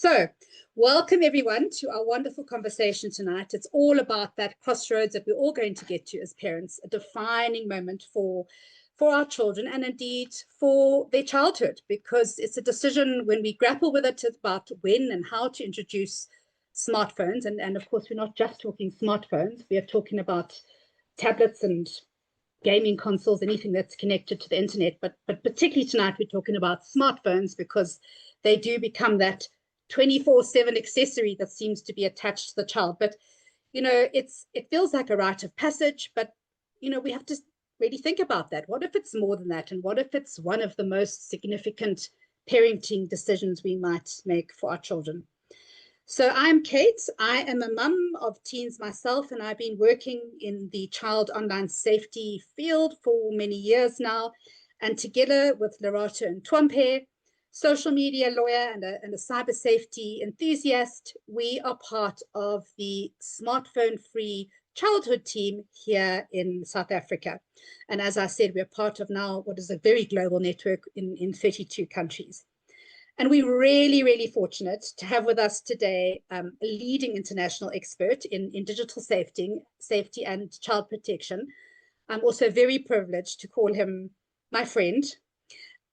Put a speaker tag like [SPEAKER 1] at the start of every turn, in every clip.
[SPEAKER 1] So, welcome everyone to our wonderful conversation tonight. It's all about that crossroads that we're all going to get to as parents, a defining moment for our children and indeed for their childhood, because it's a decision when we grapple with it about when and how to introduce smartphones. And of course, we're not just talking smartphones, we are talking about tablets and gaming consoles, anything that's connected to the internet. But particularly tonight, we're talking about smartphones because they do become that 24/7 accessory that seems to be attached to the child. But it feels like a rite of passage, but we have to really think about that. What if it's more than that? And what if it's one of the most significant parenting decisions we might make for our children? So I'm Kate. I am a mum of teens myself, and I've been working in the child online safety field for many years now. And together with Lerato and Twampe, social media lawyer and a cyber safety enthusiast, we are part of the smartphone-free childhood team here in South Africa. And as I said, we're part of now what is a very global network in 32 countries. And we're really, really fortunate to have with us today a leading international expert in digital safety and child protection. I'm also very privileged to call him my friend,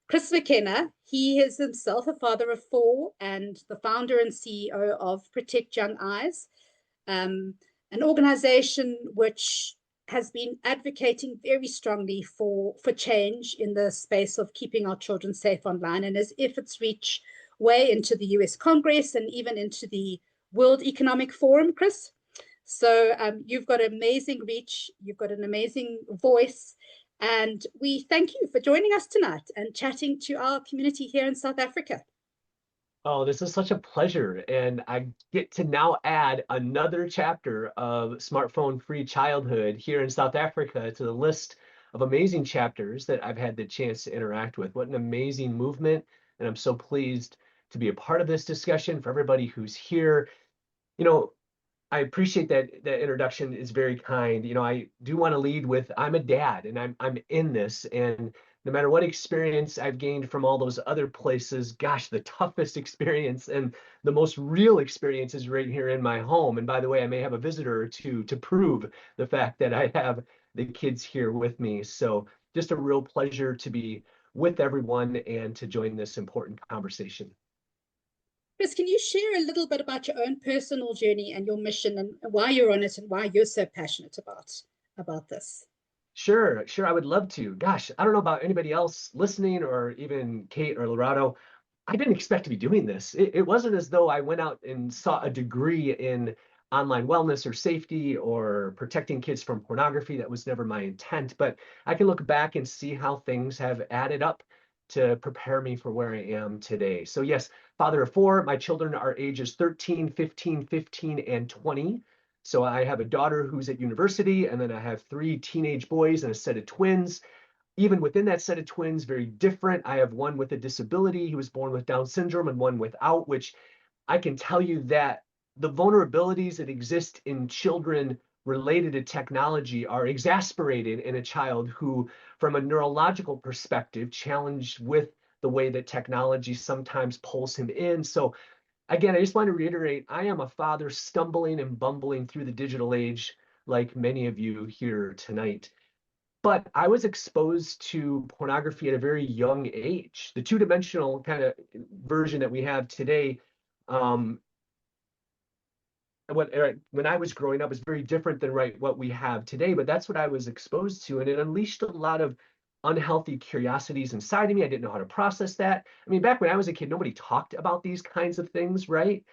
[SPEAKER 1] Chris McKenna. He is himself a father of four and the founder and CEO of Protect Young Eyes, an organization which has been advocating very strongly for change in the space of keeping our children safe online, and as if it's reached way into the US Congress and even into the World Economic Forum, Chris. So you've got amazing reach, you've got an amazing voice, and we thank you for joining us tonight and chatting to our community here in South Africa.
[SPEAKER 2] Oh, this is such a pleasure. And I get to now add another chapter of smartphone-free childhood here in South Africa to the list of amazing chapters that I've had the chance to interact with. What an amazing movement. And I'm so pleased to be a part of this discussion. For everybody who's here, I appreciate that introduction is very kind. I do want to lead with I'm a dad and I'm in this, and no matter what experience I've gained from all those other places, gosh, the toughest experience and the most real experience is right here in my home. And by the way, I may have a visitor or two to prove the fact that I have the kids here with me. So just a real pleasure to be with everyone and to join this important conversation.
[SPEAKER 1] Chris, can you share a little bit about your own personal journey and your mission and why you're on it and why you're so passionate about this?
[SPEAKER 2] Sure, I would love to. Gosh, I don't know about anybody else listening or even Kate or Lerato. I didn't expect to be doing this. It wasn't as though I went out and saw a degree in online wellness or safety or protecting kids from pornography. That was never my intent. But I can look back and see how things have added up to prepare me for where I am today. So yes, father of four. My children are ages 13, 15, and 20. So I have a daughter who's at university, and then I have three teenage boys and a set of twins. Even within that set of twins, very different. I have one with a disability. He was born with Down syndrome, and one without, which I can tell you that the vulnerabilities that exist in children related to technology are exasperated in a child who, from a neurological perspective, challenged with the way that technology sometimes pulls him in. So again, I just want to reiterate, I am a father stumbling and bumbling through the digital age like many of you here tonight. But I was exposed to pornography at a very young age. The two-dimensional kind of version that we have today, when I was growing up, was very different than what we have today. But that's what I was exposed to, and it unleashed a lot of unhealthy curiosities inside of me. I didn't know how to process that. I mean, back when I was a kid, nobody talked about these kinds of things, right?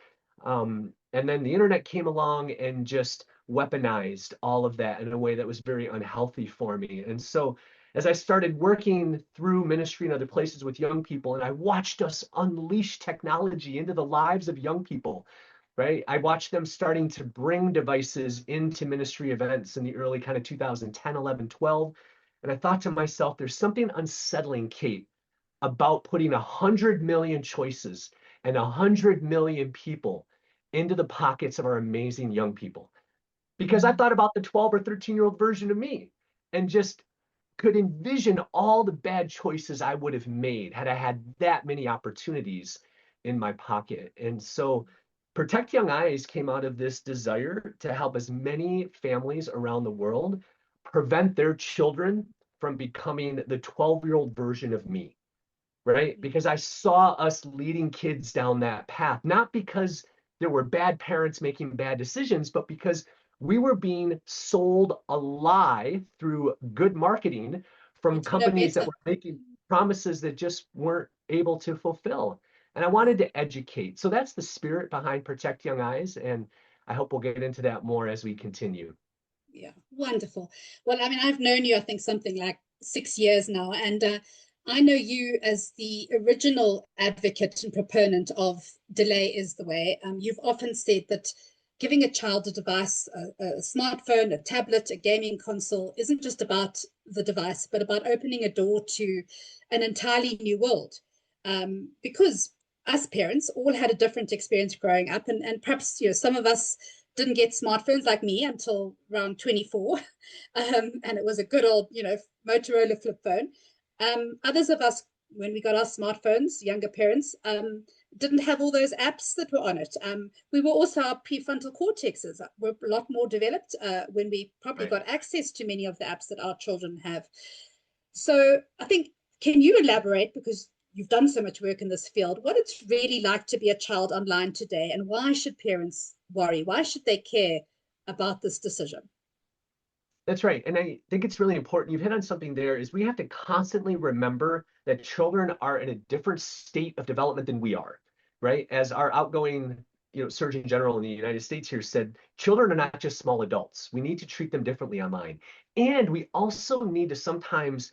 [SPEAKER 2] And then the internet came along and just weaponized all of that in a way that was very unhealthy for me. And so as I started working through ministry and other places with young people, and I watched us unleash technology into the lives of young people, right? I watched them starting to bring devices into ministry events in the early kind of 2010, 11, 12. And I thought to myself, there's something unsettling, Kate, about putting 100 million choices and 100 million people into the pockets of our amazing young people. Because I thought about the 12 or 13-year-old version of me and just could envision all the bad choices I would have made had I had that many opportunities. in my pocket. And so Protect Young Eyes came out of this desire to help as many families around the world prevent their children from becoming the 12-year-old version of me, right? Because I saw us leading kids down that path, not because there were bad parents making bad decisions, but because we were being sold a lie through good marketing from
[SPEAKER 1] But you know
[SPEAKER 2] companies that
[SPEAKER 1] better.
[SPEAKER 2] were making promises that just weren't able to fulfill. And I wanted to educate. So that's the spirit behind Protect Young Eyes. And I hope we'll get into that more as we continue.
[SPEAKER 1] Yeah, wonderful. Well, I mean, I've known you, I think, something like 6 years now, and I know you as the original advocate and proponent of delay is the way. You've often said that giving a child a device, a smartphone, a tablet, a gaming console, isn't just about the device, but about opening a door to an entirely new world. Because us parents all had a different experience growing up, and perhaps some of us didn't get smartphones like me until around 24. And it was a good old, Motorola flip phone. Others of us, when we got our smartphones, younger parents, didn't have all those apps that were on it. We were also, our prefrontal cortexes were a lot more developed when we probably
[SPEAKER 2] Right.
[SPEAKER 1] got access to many of the apps that our children have. So I think, can you elaborate, because you've done so much work in this field, what it's really like to be a child online today, and why should parents worry? Why should they care about this decision?
[SPEAKER 2] That's right. And I think it's really important. You've hit on something there is we have to constantly remember that children are in a different state of development than we are, right? As our outgoing, Surgeon General in the United States here said, children are not just small adults. We need to treat them differently online. And we also need to sometimes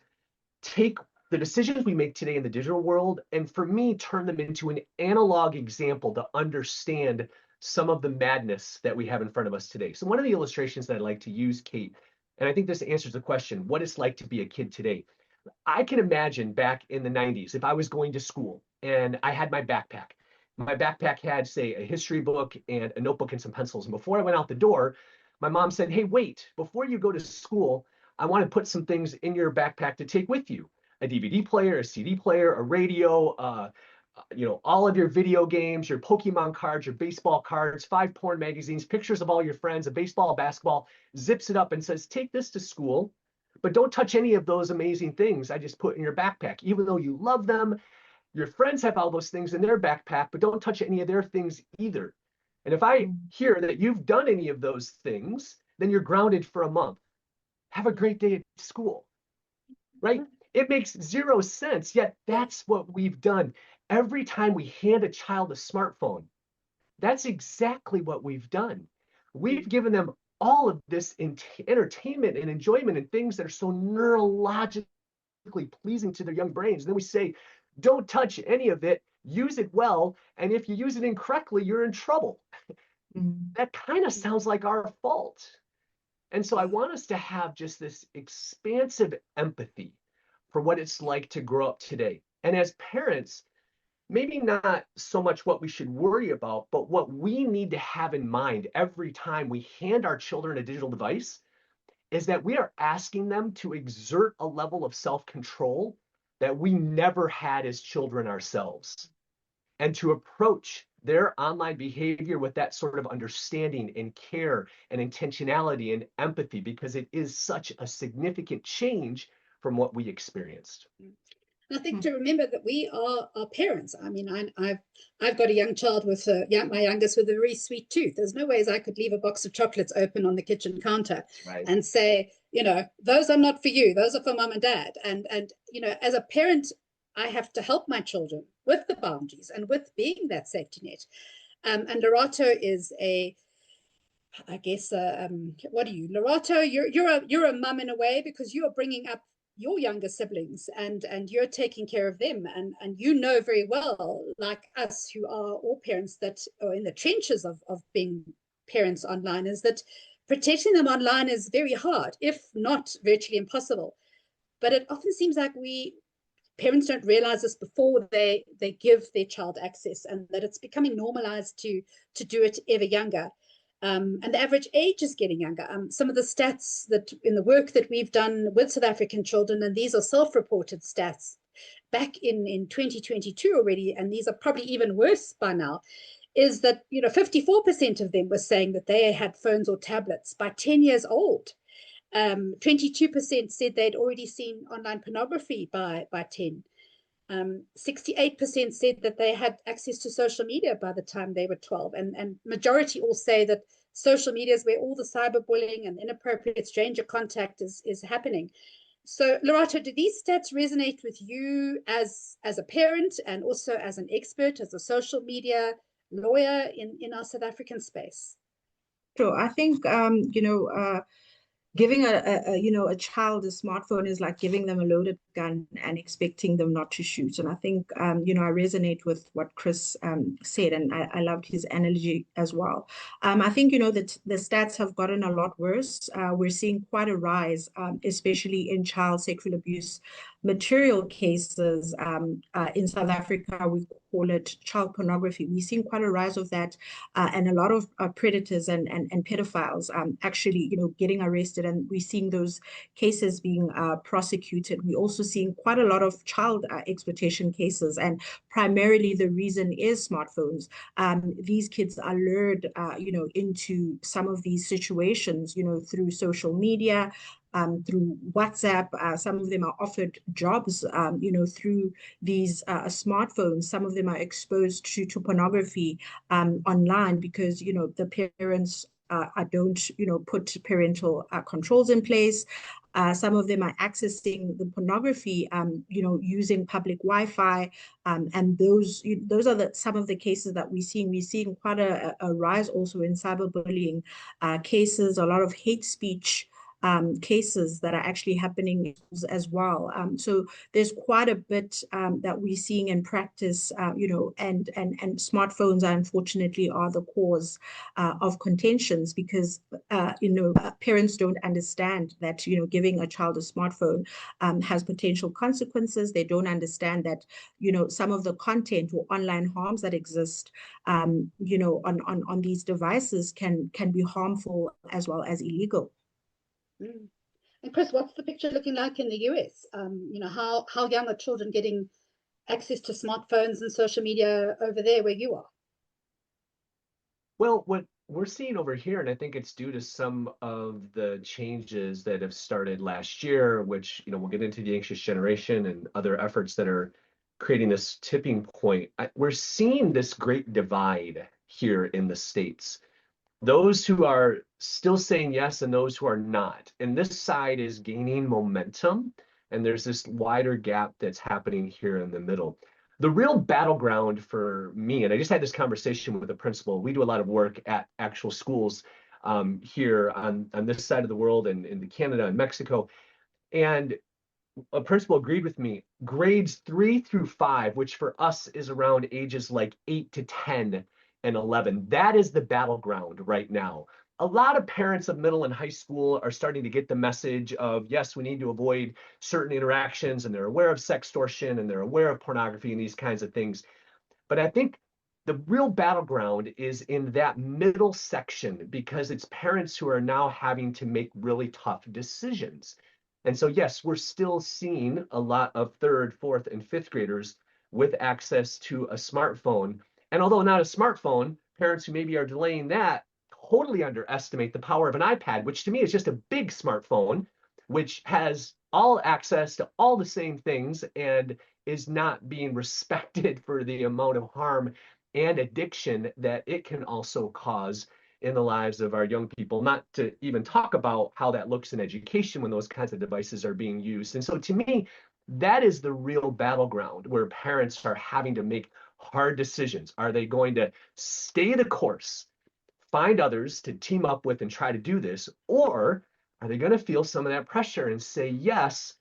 [SPEAKER 2] take the decisions we make today in the digital world and for me, turn them into an analog example to understand some of the madness that we have in front of us today. So one of the illustrations that I like to use, Kate, and I think this answers the question, what it's like to be a kid today. I can imagine back in the 90s, if I was going to school and I had my backpack. My backpack had, say, a history book and a notebook and some pencils. And before I went out the door, my mom said, hey, wait, before you go to school, I want to put some things in your backpack to take with you. A DVD player, a CD player, a radio, all of your video games, your Pokemon cards, your baseball cards, 5 porn magazines, pictures of all your friends, a baseball, a basketball, zips it up and says, take this to school, but don't touch any of those amazing things I just put in your backpack. Even though you love them, your friends have all those things in their backpack, but don't touch any of their things either. And if I hear that you've done any of those things, then you're grounded for a month. Have a great day at school, right? It makes zero sense, yet that's what we've done. Every time we hand a child a smartphone, that's exactly what we've done. We've given them all of this entertainment and enjoyment and things that are so neurologically pleasing to their young brains. And then we say, don't touch any of it, use it well. And if you use it incorrectly, you're in trouble. That kind of sounds like our fault. And so I want us to have just this expansive empathy for what it's like to grow up today. And as parents, maybe not so much what we should worry about, but what we need to have in mind every time we hand our children a digital device is that we are asking them to exert a level of self-control that we never had as children ourselves, and to approach their online behavior with that sort of understanding and care and intentionality and empathy, because it is such a significant change from what we experienced.
[SPEAKER 1] I think to remember that we are our parents. I mean, I've got a young child with my youngest with a very sweet tooth. There's no ways I could leave a box of chocolates open on the kitchen counter
[SPEAKER 2] Right.
[SPEAKER 1] and say, those are not for you. Those are for mom and dad. And as a parent, I have to help my children with the boundaries and with being that safety net. And Lorato is I guess, what are you, Lorato? You're a mum in a way, because you are bringing up your younger siblings and you're taking care of them, and very well, like us who are all parents that are in the trenches of being parents online, is that protecting them online is very hard, if not virtually impossible. But it often seems like parents don't realize this before they give their child access, and that it's becoming normalized to do it ever younger. And the average age is getting younger. Some of the stats that in the work that we've done with South African children, and these are self-reported stats, back in 2022 already, and these are probably even worse by now, is that 54% of them were saying that they had phones or tablets by 10 years old. 22% said they'd already seen online pornography by 10. 68% said that they had access to social media by the time they were 12. And majority all say that social media is where all the cyberbullying and inappropriate stranger contact is happening. So, Lorato, do these stats resonate with you as a parent and also as an expert, as a social media lawyer in our South African space?
[SPEAKER 3] Sure. I think, giving a child a smartphone is like giving them a loaded gun and expecting them not to shoot. And I think I resonate with what Chris said, and I loved his analogy as well. I think that the stats have gotten a lot worse. We're seeing quite a rise, especially in child sexual abuse material cases. In South Africa, we call it child pornography. We've seen quite a rise of that, and a lot of predators and pedophiles actually getting arrested, and we're seeing those cases being prosecuted. We're also seeing quite a lot of child exploitation cases, and primarily the reason is smartphones. These kids are lured into some of these situations through social media, through WhatsApp. Some of them are offered jobs, through these smartphones. Some of them are exposed to pornography online because, the parents don't, put parental controls in place. Some of them are accessing the pornography, using public Wi-Fi, and those are some of the cases that we're seeing. We're seeing quite a rise also in cyberbullying cases, a lot of hate speech cases that are actually happening as well. So there's quite a bit that we're seeing in practice, and smartphones unfortunately are the cause of contentions because, parents don't understand that, giving a child a smartphone has potential consequences. They don't understand that, some of the content or online harms that exist, on these devices can be harmful as well as illegal.
[SPEAKER 1] And Chris, what's the picture looking like in the US? How young are children getting access to smartphones and social media over there where you are?
[SPEAKER 2] Well, what we're seeing over here, and I think it's due to some of the changes that have started last year, which, we'll get into the anxious generation and other efforts that are creating this tipping point. We're seeing this great divide here in the States. Those who are still saying yes and those who are not. And this side is gaining momentum, and there's this wider gap that's happening here in the middle. The real battleground for me, and I just had this conversation with a principal. We do a lot of work at actual schools here on this side of the world and in Canada and Mexico. And a principal agreed with me. Grades 3 through 5, which for us is around ages like 8 to 10 and 11, that is the battleground right now. A lot of parents of middle and high school are starting to get the message of, yes, we need to avoid certain interactions, and they're aware of sextortion and they're aware of pornography and these kinds of things. But I think the real battleground is in that middle section because it's parents who are now having to make really tough decisions. And so, yes, we're still seeing a lot of 3rd, 4th, and 5th graders with access to a smartphone. And although not a smartphone, parents who maybe are delaying that totally underestimate the power of an iPad, which to me is just a big smartphone, which has all access to all the same things and is not being respected for the amount of harm and addiction that it can also cause in the lives of our young people, not to even talk about how that looks in education when those kinds of devices are being used. And so to me, that is the real battleground where parents are having to make hard decisions. Are they going to stay the course, find others to team up with and try to do this, or are they going to feel some of that pressure and say yes,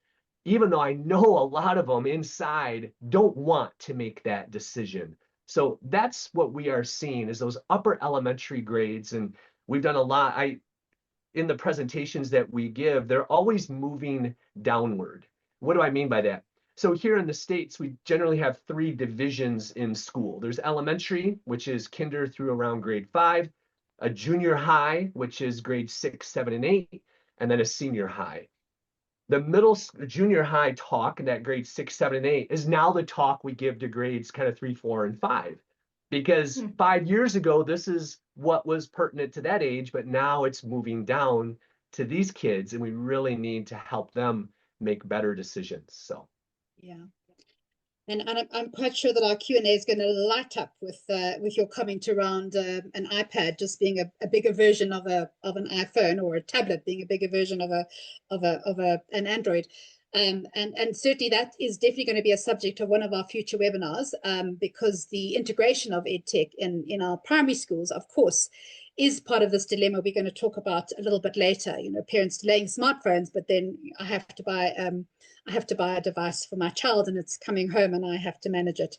[SPEAKER 2] even though I know a lot of them inside don't want to make that decision? So that's what we are seeing is those upper elementary grades. And we've done a lot. In the presentations that we give, they're always moving downward. What do I mean by that? So here in the States, we generally have 3 divisions in school. There's elementary, which is kinder through around grade 5, a junior high, which is grade 6, 7, and 8, and then a senior high. the junior high talk in that grade 6, 7, and 8 is now the talk we give to grades kind of 3, 4, and 5. Because 5 years ago, this is what was pertinent to that age, but now it's moving down to these kids, and we really need to help them make better decisions. So,
[SPEAKER 1] yeah. And I'm quite sure that our Q&A is going to light up with your comment around an iPad just being a bigger version of an iPhone, or a tablet being a bigger version of an Android. And certainly that is definitely going to be a subject of one of our future webinars, because the integration of EdTech in our primary schools, of course, is part of this dilemma we're going to talk about a little bit later. You know, parents delaying smartphones, but then I have to buy a device for my child, and it's coming home, and I have to manage it.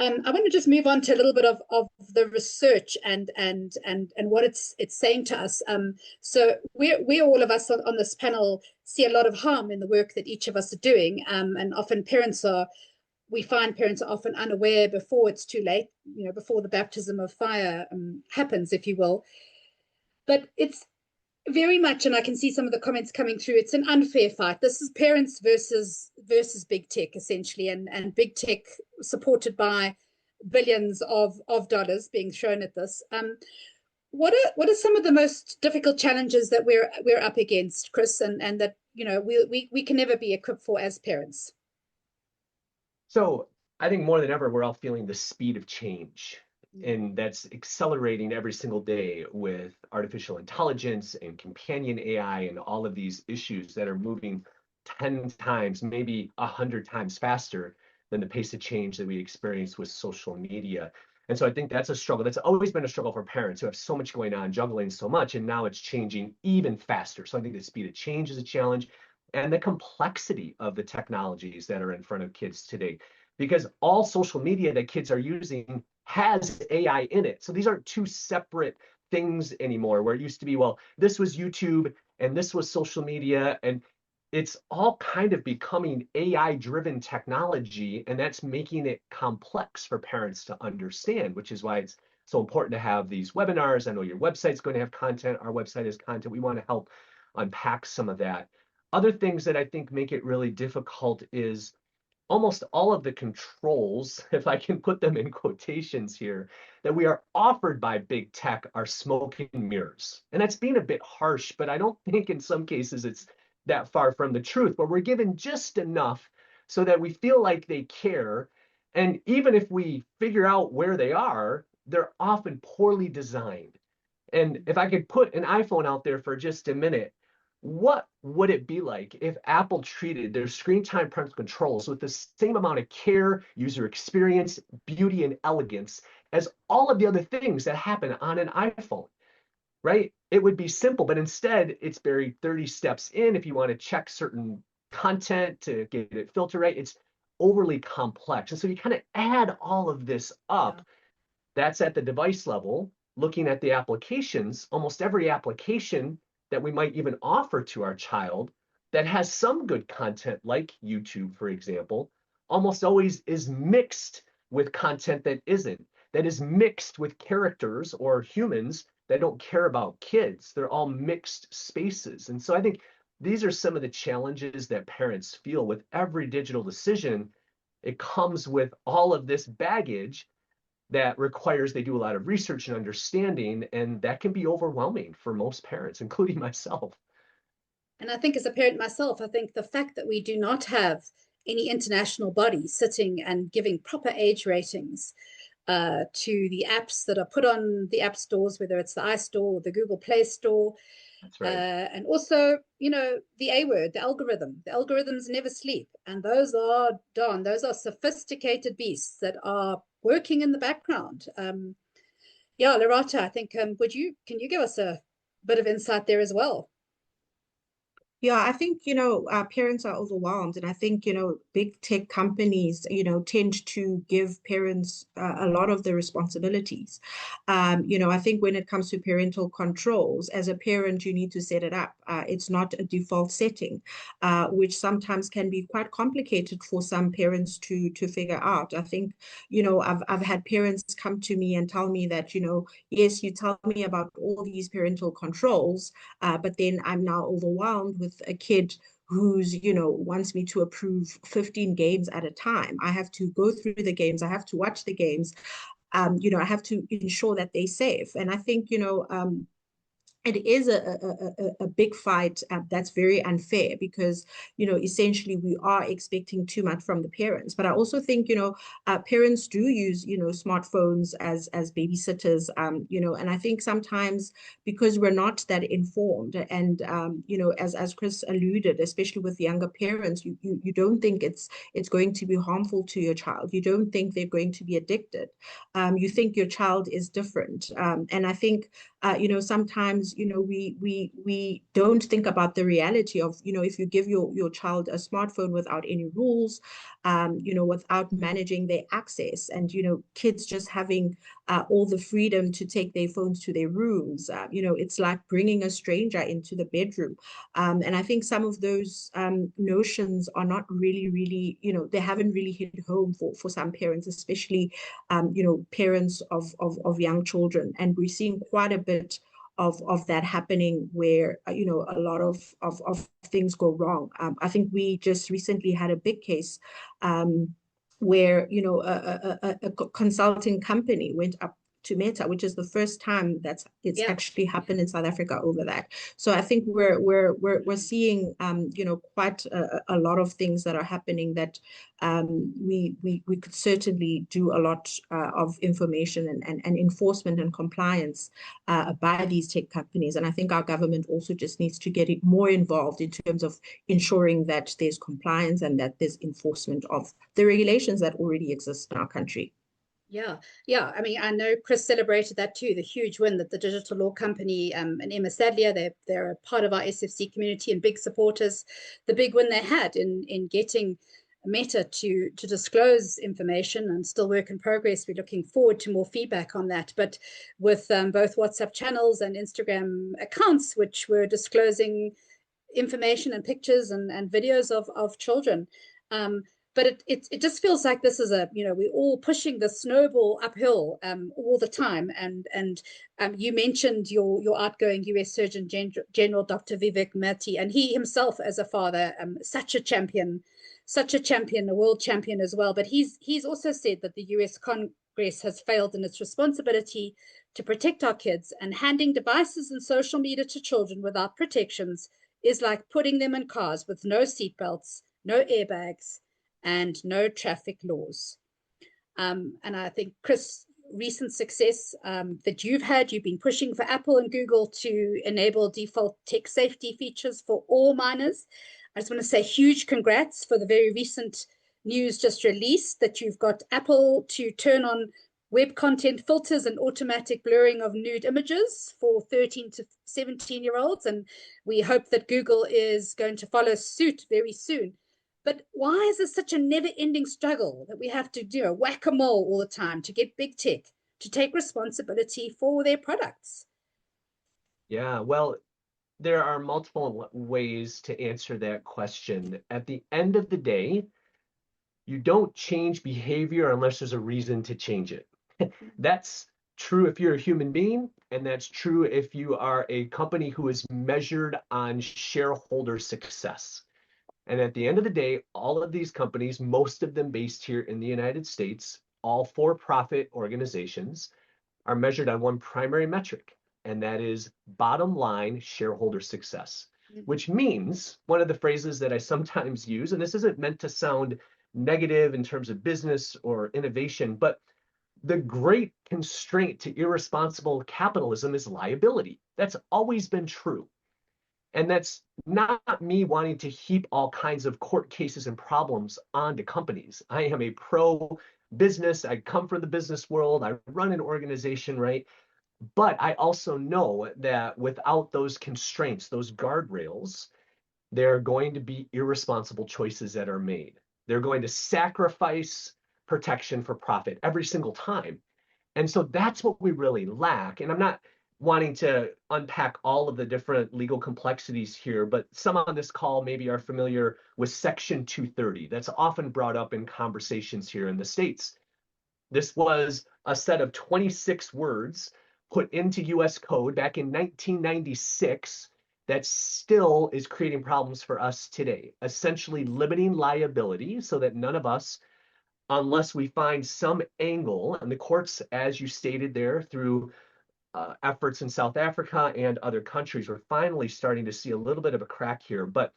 [SPEAKER 1] I want to just move on to a little bit of the research and what it's saying to us. So we all of us on this panel see a lot of harm in the work that each of us are doing, and often we find parents are often unaware before it's too late, you know, before the baptism of fire happens, if you will. But it's very much, and I can see some of the comments coming through, it's an unfair fight. This is parents versus big tech, essentially, and big tech supported by billions of dollars being thrown at this. What are some of the most difficult challenges that we're up against, Chris, and that, you know, we can never be equipped for as parents?
[SPEAKER 2] So I think more than ever, we're all feeling the speed of change, and that's accelerating every single day with artificial intelligence and companion AI and all of these issues that are moving 10 times, maybe 100 times faster than the pace of change that we experience with social media. And so I think that's a struggle. That's always been a struggle for parents who have so much going on, juggling so much, and now it's changing even faster. So I think the speed of change is a challenge, and the complexity of the technologies that are in front of kids today, because all social media that kids are using has AI in it. So these aren't two separate things anymore, where it used to be, well, this was YouTube and this was social media, and it's all kind of becoming AI-driven technology, and that's making it complex for parents to understand, which is why it's so important to have these webinars. I know your website's going to have content. Our website has content. We want to help unpack some of that. Other things that I think make it really difficult is almost all of the controls, if I can put them in quotations here, that we are offered by big tech are smoke and mirrors. And that's being a bit harsh, but I don't think in some cases it's that far from the truth, but we're given just enough so that we feel like they care. And even if we figure out where they are, they're often poorly designed. And if I could put an iPhone out there for just a minute, what would it be like if Apple treated their screen time parental controls with the same amount of care, user experience, beauty, and elegance as all of the other things that happen on an iPhone, right? It would be simple, but instead it's buried 30 steps in. If you want to check certain content to get it filtered right, it's overly complex. And so you kind of add all of this up.
[SPEAKER 1] Yeah.
[SPEAKER 2] That's at the device level. Looking at the applications, almost every application that we might even offer to our child that has some good content, like YouTube, for example, almost always is mixed with content that isn't, that is mixed with characters or humans that don't care about kids. They're all mixed spaces. And so I think these are some of the challenges that parents feel with every digital decision. It comes with all of this baggage that requires they do a lot of research and understanding, and that can be overwhelming for most parents, including myself.
[SPEAKER 1] And I think as a parent myself, I think the fact that we do not have any international body sitting and giving proper age ratings to the apps that are put on the app stores, whether it's the iStore or the Google Play Store.
[SPEAKER 2] That's right.
[SPEAKER 1] And also, you know, the A word, the algorithm. The algorithms never sleep. And those are, Don, those are sophisticated beasts that are working in the background. Yeah, Lorata, I think, can you give us a bit of insight there as well?
[SPEAKER 3] Yeah, I think, parents are overwhelmed. And I think, big tech companies, tend to give parents a lot of the responsibilities. I think when it comes to parental controls, as a parent, you need to set it up. It's not a default setting, which sometimes can be quite complicated for some parents to figure out. I think, I've had parents come to me and tell me that, yes, you tell me about all these parental controls, but then I'm now overwhelmed with a kid who's, wants me to approve 15 games at a time. I have to go through the games. I have to watch the games. I have to ensure that they're safe. And I think, it is a big fight that's very unfair because, essentially we are expecting too much from the parents. But I also think, parents do use, smartphones as babysitters, and I think sometimes because we're not that informed and, as Chris alluded, especially with younger parents, you don't think it's going to be harmful to your child. You don't think they're going to be addicted. You think your child is different. And I think sometimes, we don't think about the reality of, if you give your child a smartphone without any rules, without managing their access and, kids just having all the freedom to take their phones to their rooms, it's like bringing a stranger into the bedroom. And I think some of those notions are not really, they haven't really hit home for some parents, especially, parents of young children. And we're seeing quite a bit of that happening where, a lot of things go wrong. I think we just recently had a big case where, a consulting company went up to Meta, which is the first time it's actually happened in South Africa over that. So I think we're seeing quite a lot of things that are happening that we could certainly do a lot of information and enforcement and compliance by these tech companies. And I think our government also just needs to get it more involved in terms of ensuring that there's compliance and that there's enforcement of the regulations that already exist in our country.
[SPEAKER 1] Yeah. I mean, I know Chris celebrated that too, the huge win that the digital law company and Emma Sadlier, they're a part of our SFC community and big supporters, the big win they had in getting Meta to disclose information, and still work in progress. We're looking forward to more feedback on that. But with both WhatsApp channels and Instagram accounts, which were disclosing information and pictures and videos of children. But it just feels like this is we're all pushing the snowball uphill all the time. And you mentioned your outgoing US Surgeon General, Dr. Vivek Murthy, and he himself as a father, such a champion, a world champion as well. But he's also said that the US Congress has failed in its responsibility to protect our kids, and handing devices and social media to children without protections is like putting them in cars with no seatbelts, no airbags, and no traffic laws. And I think, Chris, recent success that you've been pushing for Apple and Google to enable default tech safety features for all minors. I just want to say huge congrats for the very recent news just released that you've got Apple to turn on web content filters and automatic blurring of nude images for 13 to 17-year-olds. And we hope that Google is going to follow suit very soon. But why is this such a never-ending struggle that we have to do a whack-a-mole all the time to get big tech to take responsibility for their products?
[SPEAKER 2] Yeah, well, there are multiple ways to answer that question. At the end of the day, you don't change behavior unless there's a reason to change it. That's true if you're a human being, and that's true if you are a company who is measured on shareholder success. And at the end of the day, all of these companies, most of them based here in the United States, all for-profit organizations, are measured on one primary metric, and that is bottom line shareholder success, which means one of the phrases that I sometimes use, and this isn't meant to sound negative in terms of business or innovation, but the great constraint to irresponsible capitalism is liability. That's always been true. And that's not me wanting to heap all kinds of court cases and problems onto companies. I am a pro business. I come from the business world. I run an organization, right? But I also know that without those constraints, those guardrails, there are going to be irresponsible choices that are made. They're going to sacrifice protection for profit every single time. And so that's what we really lack. And I'm not wanting to unpack all of the different legal complexities here, but some on this call maybe are familiar with Section 230. That's often brought up in conversations here in the States. This was a set of 26 words put into US code back in 1996 that still is creating problems for us today, essentially limiting liability so that none of us, unless we find some angle, and the courts, as you stated there, through efforts in South Africa and other countries, we're finally starting to see a little bit of a crack here. But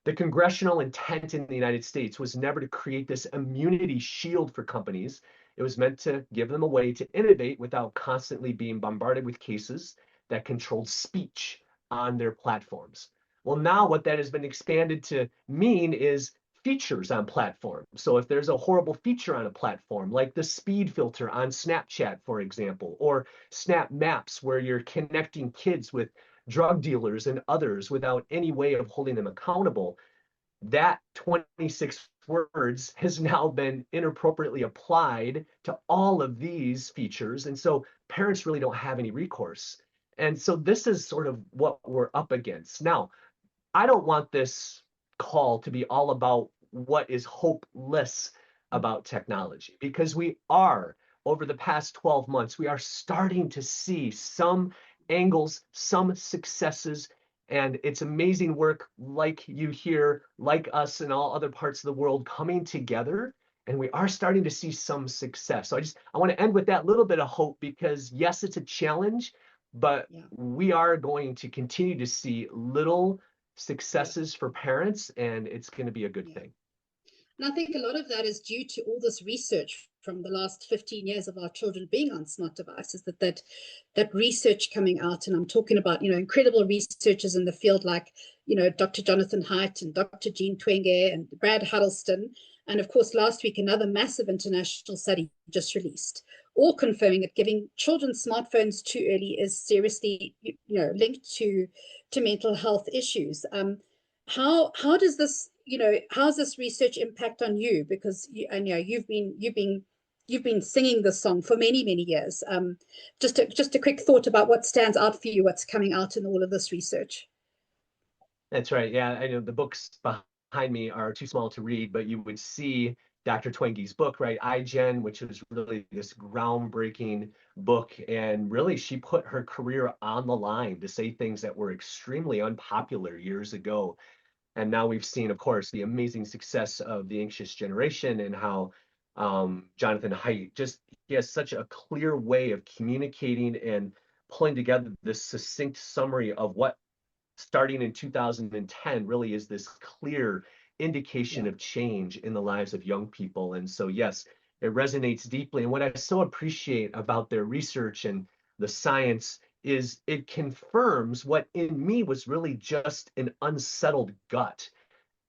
[SPEAKER 2] the congressional intent in the United States was never to create this immunity shield for companies. It was meant to give them a way to innovate without constantly being bombarded with cases that controlled speech on their platforms. Well, now what that has been expanded to mean is features on platforms. So if there's a horrible feature on a platform, like the speed filter on Snapchat, for example, or Snap Maps, where you're connecting kids with drug dealers and others without any way of holding them accountable, that 26 words has now been inappropriately applied to all of these features. And so parents really don't have any recourse. And so this is sort of what we're up against. Now, I don't want this call to be all about what is hopeless about technology, because we are, over the past 12 months, we are starting to see some angles, some successes, and it's amazing work like you hear, like us in all other parts of the world coming together. And we are starting to see some success. So I want to end with that little bit of hope, because yes, it's a challenge, but we are going to continue to see little successes for parents, and it's going to be a good thing.
[SPEAKER 1] And I think a lot of that is due to all this research from the last 15 years of our children being on smart devices, that research coming out. And I'm talking about, incredible researchers in the field like, Dr. Jonathan Haidt and Dr. Jean Twenge and Brad Huddleston. And of course, last week, another massive international study just released, all confirming that giving children smartphones too early is seriously, linked to mental health issues. How does this, how's this research impact on you? Because you've been singing this song for many, many years. Just a quick thought about what stands out for you, what's coming out in all of this research.
[SPEAKER 2] That's right. Yeah, I know the books behind me are too small to read, but you would see Dr. Twenge's book, right? iGen, which was really this groundbreaking book. And really, she put her career on the line to say things that were extremely unpopular years ago. And now we've seen, of course, the amazing success of The Anxious Generation, and how Jonathan Haidt he has such a clear way of communicating and pulling together this succinct summary of what, starting in 2010, really is this clear indication of change in the lives of young people. And so, yes, it resonates deeply. And what I so appreciate about their research and the science is it confirms what in me was really just an unsettled gut,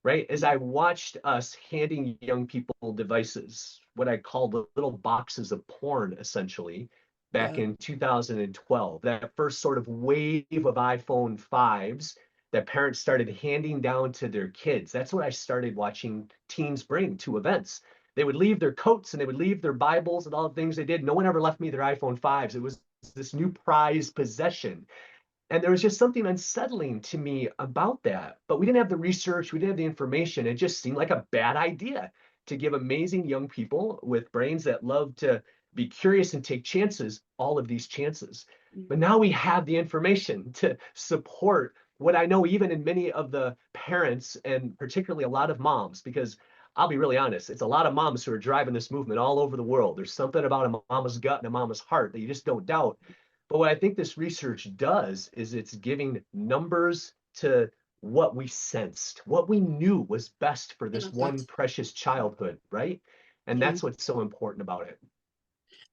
[SPEAKER 2] right? As I watched us handing young people devices, what I called little boxes of porn, essentially, back in 2012, that first sort of wave of iPhone 5s that parents started handing down to their kids. That's what I started watching teens bring to events. They would leave their coats and they would leave their Bibles and all the things they did. No one ever left me their iPhone 5s. It was this new prized possession. And there was just something unsettling to me about that. But we didn't have the research, we didn't have the information. It just seemed like a bad idea to give amazing young people with brains that love to be curious and take chances, all of these chances. But now we have the information to support what I know, even in many of the parents, and particularly a lot of moms, because I'll be really honest, it's a lot of moms who are driving this movement all over the world. There's something about a mama's gut and a mama's heart that you just don't doubt. But what I think this research does is it's giving numbers to what we sensed, what we knew was best for this one precious childhood, right? And that's what's so important about it.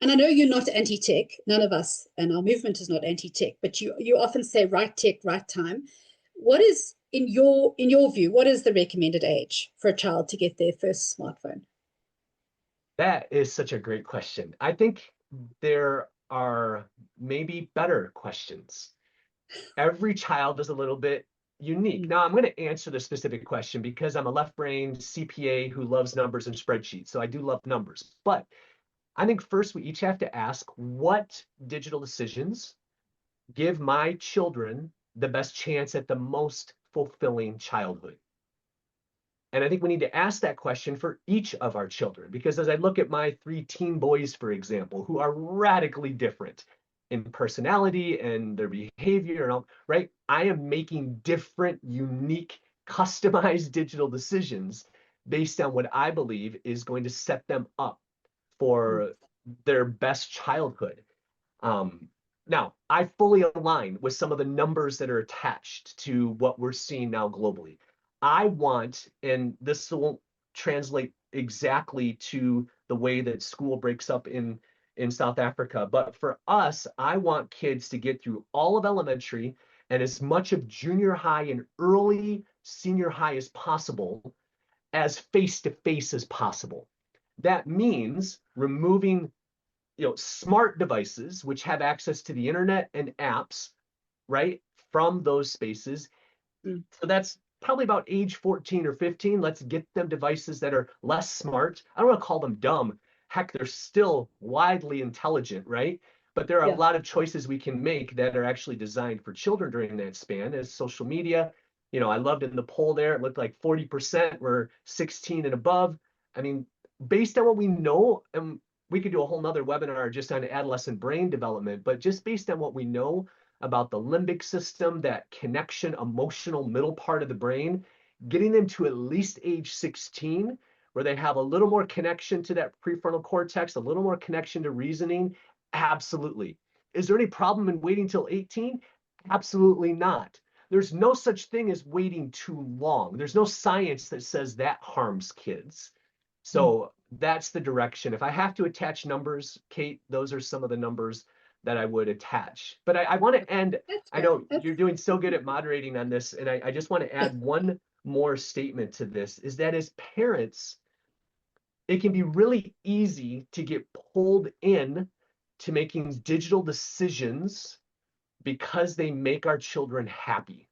[SPEAKER 1] And I know you're not anti-tech, none of us, and our movement is not anti-tech, but you often say right tech, right time. What is, in your view, what is the recommended age for a child to get their first smartphone?
[SPEAKER 2] That is such a great question. I think there are maybe better questions. Every child is a little bit unique. Now, I'm going to answer the specific question because I'm a left-brained CPA who loves numbers and spreadsheets. So I do love numbers. But I think first we each have to ask, what digital decisions give my children the best chance at the most fulfilling childhood? And I think we need to ask that question for each of our children, because as I look at my 3 teen boys, for example, who are radically different in personality and their behavior and all, right? I am making different, unique, customized digital decisions based on what I believe is going to set them up for their best childhood. Now, I fully align with some of the numbers that are attached to what we're seeing now globally. I want, and this won't translate exactly to the way that school breaks up in South Africa, but for us, I want kids to get through all of elementary and as much of junior high and early senior high as possible as face-to-face as possible. That means removing smart devices which have access to the internet and apps, right, from those spaces. So that's probably about age 14 or 15. Let's get them devices that are less smart. I don't want to call them dumb. Heck, they're still widely intelligent, right? But there are a lot of choices we can make that are actually designed for children during that span, as social media. I loved in the poll there, it looked like 40% were 16 and above. I mean, based on what we know, and we could do a whole nother webinar just on adolescent brain development, but just based on what we know about the limbic system, that connection, emotional middle part of the brain, getting them to at least age 16, where they have a little more connection to that prefrontal cortex, a little more connection to reasoning, absolutely. Is there any problem in waiting till 18? Absolutely not. There's no such thing as waiting too long. There's no science that says that harms kids. So that's the direction. If I have to attach numbers, Kate, those are some of the numbers that I would attach. But I want to end, I know you're doing so good at moderating on this, and I just want to add one more statement to this, is that as parents, it can be really easy to get pulled in to making digital decisions because they make our children happy.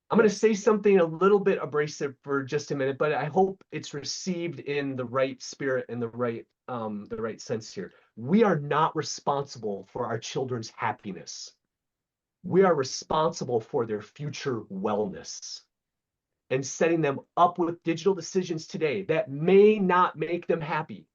[SPEAKER 2] I'm going to say something a little bit abrasive for just a minute, but I hope it's received in the right spirit and the right sense here. We are not responsible for our children's happiness. We are responsible for their future wellness and setting them up with digital decisions today that may not make them happy,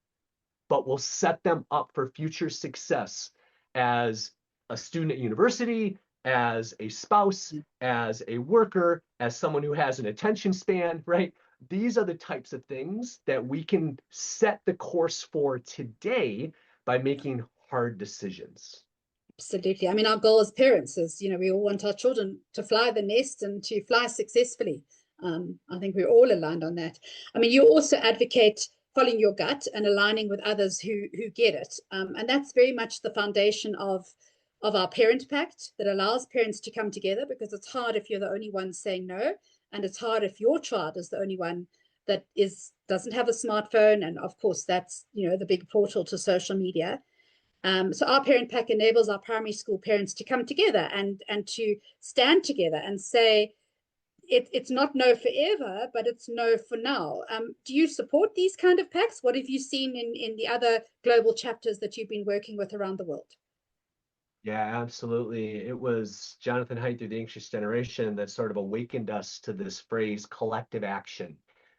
[SPEAKER 2] but will set them up for future success as a student at university, as a spouse, as a worker, as someone who has an attention span, right? These are the types of things that we can set the course for today by making hard decisions.
[SPEAKER 1] Absolutely. I mean, our goal as parents is, we all want our children to fly the nest and to fly successfully. I think we're all aligned on that. I mean, you also advocate following your gut and aligning with others who get it. And that's very much the foundation of our parent pact that allows parents to come together, because it's hard if you're the only one saying no, and it's hard if your child is the only one that doesn't have a smartphone. And of course, that's the big portal to social media. So our parent pack enables our primary school parents to come together and to stand together and say, it's not no forever, but it's no for now. Do you support these kind of packs? What have you seen in the other global chapters that you've been working with around the world?
[SPEAKER 2] Yeah, absolutely. It was Jonathan Haidt through The Anxious Generation that sort of awakened us to this phrase, collective action.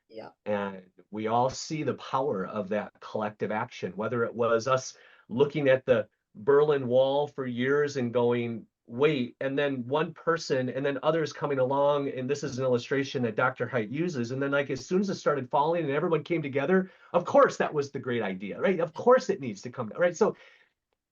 [SPEAKER 1] Yeah.
[SPEAKER 2] And we all see the power of that collective action, whether it was us looking at the Berlin Wall for years and going, wait, and then one person and then others coming along. And this is an illustration that Dr. Haidt uses. And then like as soon as it started falling and everyone came together, of course, that was the great idea, right? Of course it needs to come, right? So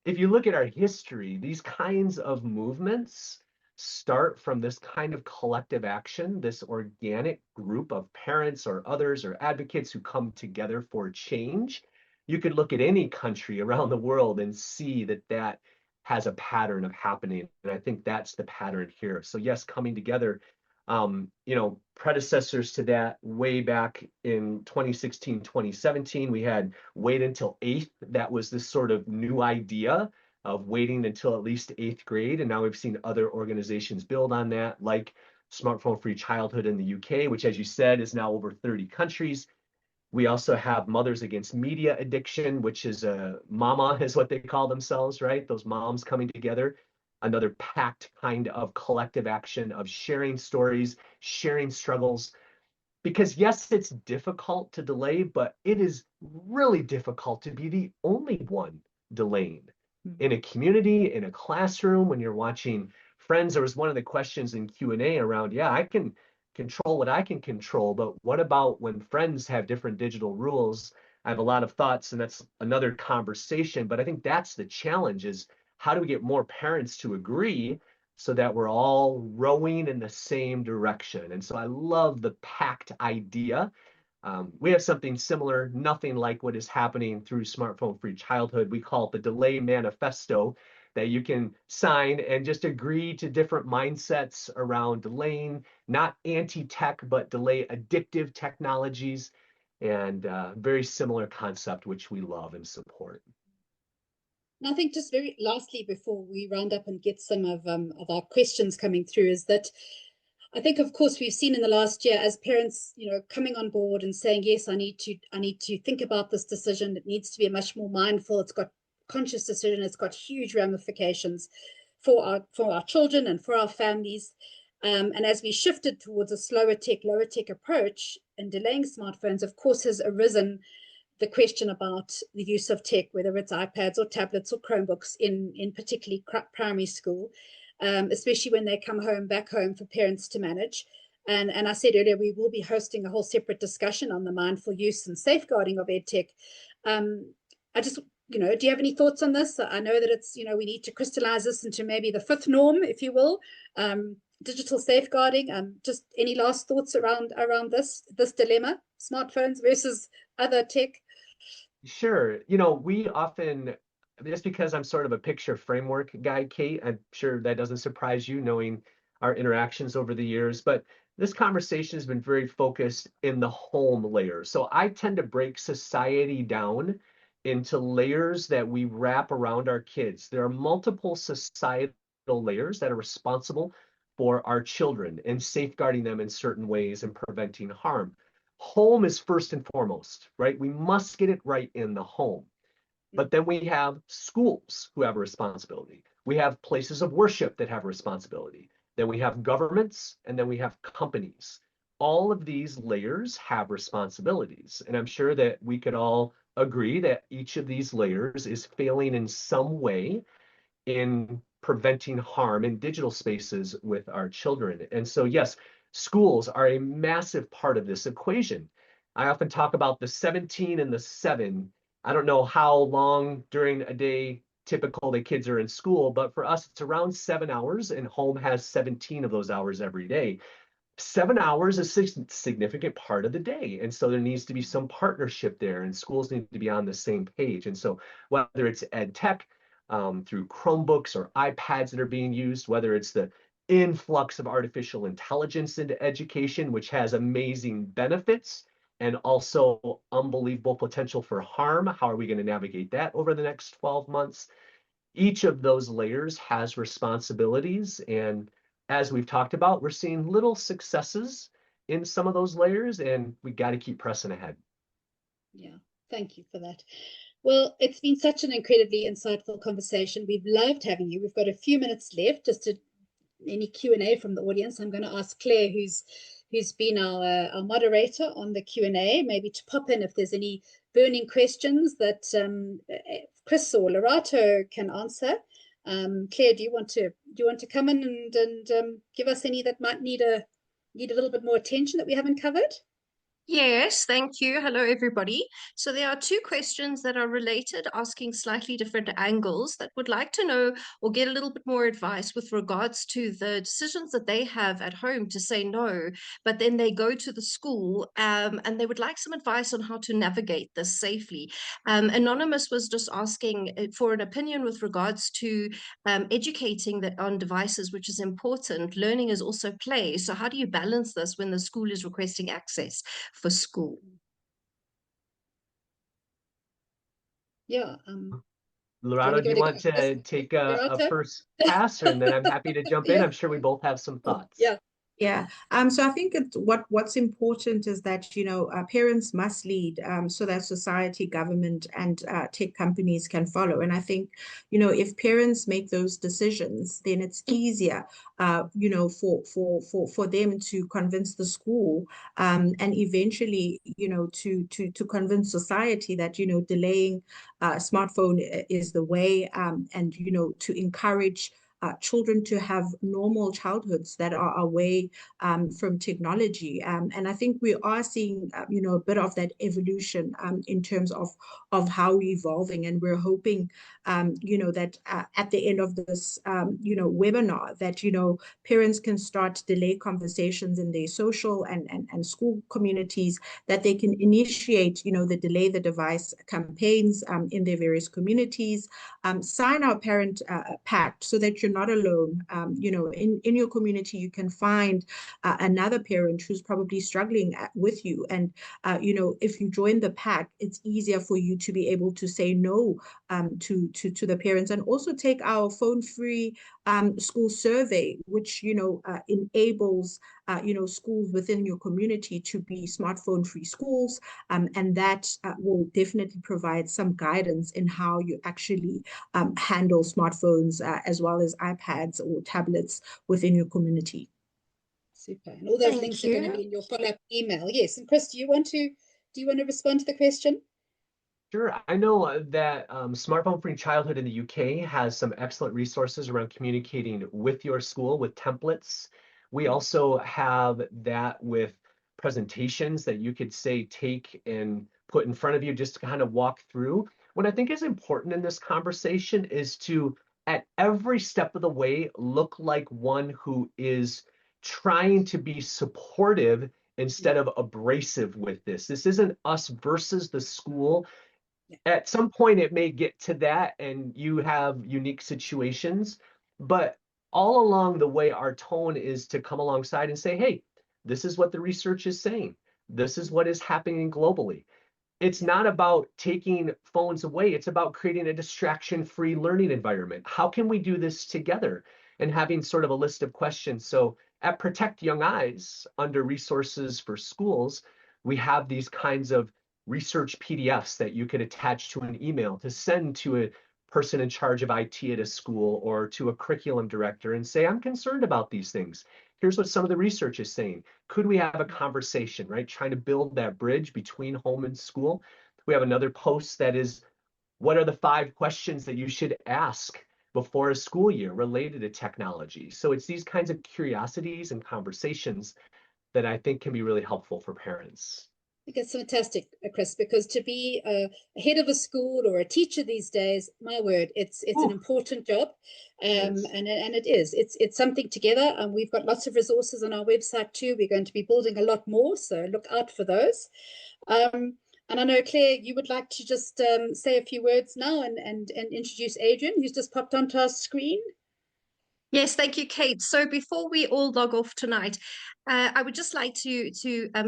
[SPEAKER 2] if you look at our history, these kinds of movements start from this kind of collective action, this organic group of parents or others or advocates who come together for change. You could look at any country around the world and see that that has a pattern of happening. And I think that's the pattern here. So yes, coming together, predecessors to that way back in 2016, 2017, we had wait until 8th. That was this sort of new idea of waiting until at least 8th grade. And now we've seen other organizations build on that, like Smartphone Free Childhood in the UK, which, as you said, is now over 30 countries. We also have Mothers Against Media Addiction, which is a mama is what they call themselves, right? Those moms coming together. Another packed kind of collective action of sharing stories, sharing struggles. Because yes, it's difficult to delay, but it is really difficult to be the only one delaying. in a community, in a classroom, when you're watching friends. There was one of the questions in Q&A around, yeah, I can control what I can control, but what about when friends have different digital rules? I have a lot of thoughts, and that's another conversation, but I think that's the challenge, is how do we get more parents to agree so that we're all rowing in the same direction? And so I love the pact idea. We have something similar, nothing like what is happening through Smartphone Free Childhood. We call it the Delay Manifesto, that you can sign and just agree to different mindsets around delaying, not anti-tech, but delay addictive technologies, and very similar concept, which we love and support.
[SPEAKER 1] And I think just very lastly, before we round up and get some of our questions coming through, is that I think, of course, we've seen in the last year as parents, coming on board and saying, yes, I need to think about this decision. It needs to be a much more mindful. It's got conscious decision. It's got huge ramifications for our children and for our families. And as we shifted towards a lower tech approach and delaying smartphones, of course, has arisen the question about the use of tech, whether it's iPads or tablets or Chromebooks in particularly primary school, especially when they come back home for parents to manage. And I said earlier, we will be hosting a whole separate discussion on the mindful use and safeguarding of EdTech. I just, do you have any thoughts on this? I know that it's, we need to crystallize this into maybe the fifth norm, if you will, digital safeguarding. Just any last thoughts around this dilemma, smartphones versus other tech?
[SPEAKER 2] Sure. We often, just because I'm sort of a picture framework guy, Kate, I'm sure that doesn't surprise you knowing our interactions over the years, but this conversation has been very focused in the home layer. So I tend to break society down into layers that we wrap around our kids. There are multiple societal layers that are responsible for our children and safeguarding them in certain ways and preventing harm. Home is first and foremost, right? We must get it right in the home. But then we have schools who have a responsibility. We have places of worship that have a responsibility. Then we have governments, and then we have companies. All of these layers have responsibilities. And I'm sure that we could all agree that each of these layers is failing in some way in preventing harm in digital spaces with our children. And so, yes, schools are a massive part of this equation. I often talk about the 17 and the 7. I don't know how long during a day typical the kids are in school, but for us, it's around 7 hours, and home has 17 of those hours every day. 7 hours is a significant part of the day. And so there needs to be some partnership there, and schools need to be on the same page. And so whether it's ed tech, through Chromebooks or iPads that are being used, whether it's the influx of artificial intelligence into education, which has amazing benefits and also unbelievable potential for harm. How are we going to navigate that over the next 12 months? Each of those layers has responsibilities. And as we've talked about, we're seeing little successes in some of those layers, and we got to keep pressing ahead.
[SPEAKER 1] Yeah, thank you for that. Well, it's been such an incredibly insightful conversation. We've loved having you. We've got a few minutes left, just to any Q&A from the audience. I'm going to ask Claire, who's been our moderator on the Q&A, maybe to pop in if there's any burning questions that Chris or Lorato can answer. Claire, do you want to come in and give us any that might need a little bit more attention that we haven't covered?
[SPEAKER 4] Yes, thank you. Hello, everybody. So there are two questions that are related, asking slightly different angles, that would like to know or get a little bit more advice with regards to the decisions that they have at home to say no, but then they go to the school, and they would like some advice on how to navigate this safely. Anonymous was just asking for an opinion with regards to educating on devices, which is important. Learning is also play. So how do you balance this when the school is requesting access for school?
[SPEAKER 1] Yeah.
[SPEAKER 2] Lorato, do you want to take a
[SPEAKER 1] Lorato?
[SPEAKER 2] first pass, and then I'm happy to jump in?
[SPEAKER 1] Yeah.
[SPEAKER 2] I'm sure we both have some thoughts.
[SPEAKER 1] Yeah.
[SPEAKER 3] Yeah. So I think what's important is that, parents must lead, so that society, government, and tech companies can follow. And I think, if parents make those decisions, then it's easier, for them to convince the school, and eventually, to convince society that, delaying smartphone is the way, and, to encourage children to have normal childhoods that are away from technology. And I think we are seeing, a bit of that evolution in terms of how we're evolving. And we're hoping, that at the end of this, webinar, that, parents can start to delay conversations in their social and school communities, that they can initiate, the Delay the Device campaigns in their various communities, sign our parent pact so that you're not alone. In your community, you can find another parent who's probably struggling with you. And, if you join the pact, it's easier for you to be able to say no to the parents, and also take our phone-free school survey, which, enables, schools within your community to be smartphone-free schools. And that will definitely provide some guidance in how you actually handle smartphones as well as iPads or tablets within your community.
[SPEAKER 1] Super. And all those links are going to be in your follow-up email. Yes. And Chris, do you want to respond to the question?
[SPEAKER 2] Sure. I know that Smartphone Free Childhood in the UK has some excellent resources around communicating with your school with templates. We also have that with presentations that you could say take and put in front of you just to kind of walk through. What I think is important in this conversation is to, at every step of the way, look like one who is trying to be supportive instead of abrasive with this. This isn't us versus the school. At some point it may get to that and you have unique situations, but all along the way our tone is to come alongside and say, hey, this is what the research is saying, this is what is happening globally. It's not about taking phones away, it's about creating a distraction-free learning environment. How can we do this together? And having sort of a list of questions. So at Protect Young Eyes, under resources for schools, we have these kinds of research PDFs that you could attach to an email to send to a person in charge of IT at a school or to a curriculum director and say, I'm concerned about these things. Here's what some of the research is saying. Could we have a conversation, right? Trying to build that bridge between home and school. We have another post that is, what are the 5 questions that you should ask before a school year related to technology? So it's these kinds of curiosities and conversations that I think can be really helpful for parents.
[SPEAKER 1] I think it's fantastic, Chris, because to be a head of a school or a teacher these days, my word, it's an important job, and it is. It's something together, and we've got lots of resources on our website too. We're going to be building a lot more, so look out for those. And I know, Claire, you would like to just say a few words now and introduce Adrian, who's just popped onto our screen.
[SPEAKER 4] Yes, thank you, Kate. So before we all log off tonight, I would just like to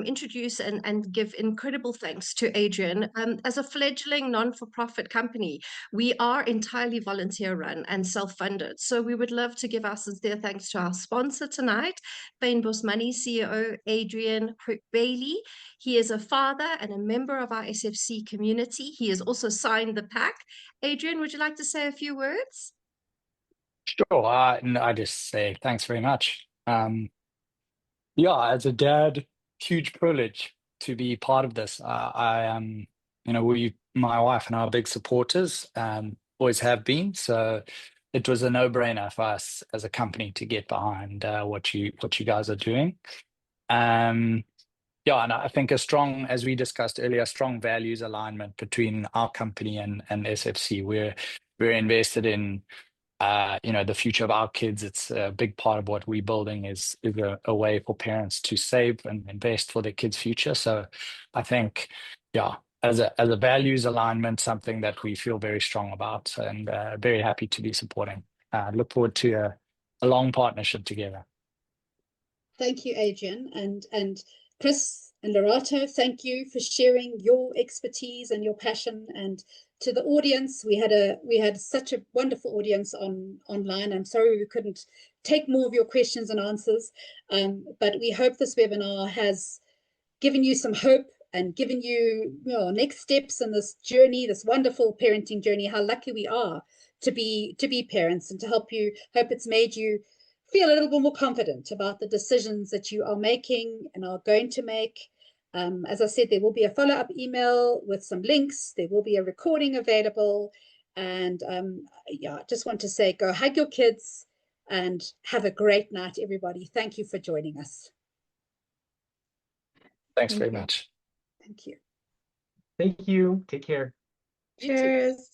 [SPEAKER 4] introduce and give incredible thanks to Adrian. As a fledgling non-for-profit company, we are entirely volunteer-run and self-funded. So we would love to give our sincere thanks to our sponsor tonight, Fynbos Money CEO Adrian Bailey. He is a father and a member of our SFC community. He has also signed the pack. Adrian, would you like to say a few words?
[SPEAKER 5] Sure. And I just say thanks very much. Yeah, as a dad, huge privilege to be part of this. I am, my wife and I are big supporters, always have been. So it was a no-brainer for us as a company to get behind what you guys are doing. Yeah, and I think as we discussed earlier, strong values alignment between our company and SFC. We're invested in the future of our kids. It's a big part of what we're building is a way for parents to save and invest for their kids' future. So I think, yeah, as a values alignment, something that we feel very strong about and very happy to be supporting. Look forward to a long partnership together.
[SPEAKER 1] Thank you, Adrian. And Chris, And Lorato, thank you for sharing your expertise and your passion. And to the audience, we had such a wonderful audience online. I'm sorry we couldn't take more of your questions and answers, but we hope this webinar has given you some hope and given you, next steps in this journey, this wonderful parenting journey. How lucky we are to be parents, and to hope it's made you feel a little bit more confident about the decisions that you are making and are going to make. As I said, there will be a follow-up email with some links. There will be a recording available. And I just want to say, go hug your kids and have a great night, everybody. Thank you for joining us.
[SPEAKER 5] Thanks very much.
[SPEAKER 1] Thank you.
[SPEAKER 2] Thank you. Take care.
[SPEAKER 3] Cheers.